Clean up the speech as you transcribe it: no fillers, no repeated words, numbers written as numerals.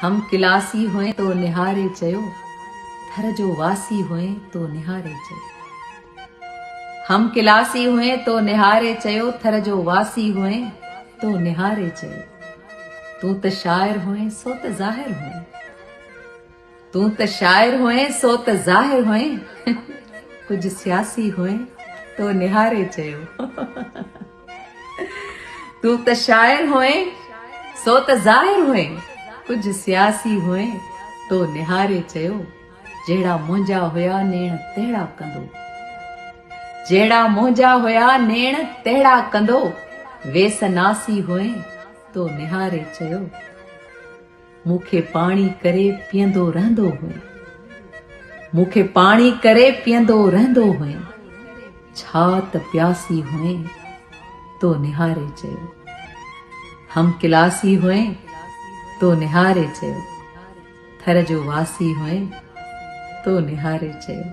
हम किलासी हुए तो निहारे चयो, थर जो वासी हुए तो निहारे चयो। हम किलासी हुए तो निहारे चयो, थर जो वासी हुए तो निहारे चयो। तू त शायर हुए सो त ज़ाहिर हुए, तू त शायर हुए सो त ज़ाहिर हुए, कुछ सियासी हुए तो निहारे चयो। तू त शायर हुए सो त ज़ाहिर हुए, कुछ सियासी हुए तो निहारे चयो। जहिड़ा मुंहिंजा हुया नेण तहिड़ा कंदो, जहिड़ा मुंहिंजा हुया नेण तहिड़ा कंदो, वेस नासी हुए तो निहारे चयो। मूंखे पाणी करे पीअंदो रहंदो हुए, मूंखे पाणी करे पीअंदो रहंदो हुए, छा त प्यासी हुए तो निहारे चयो। हम किलासी हुए तो निहारे चयो, थर जो वासी हुए तो निहारे चयो।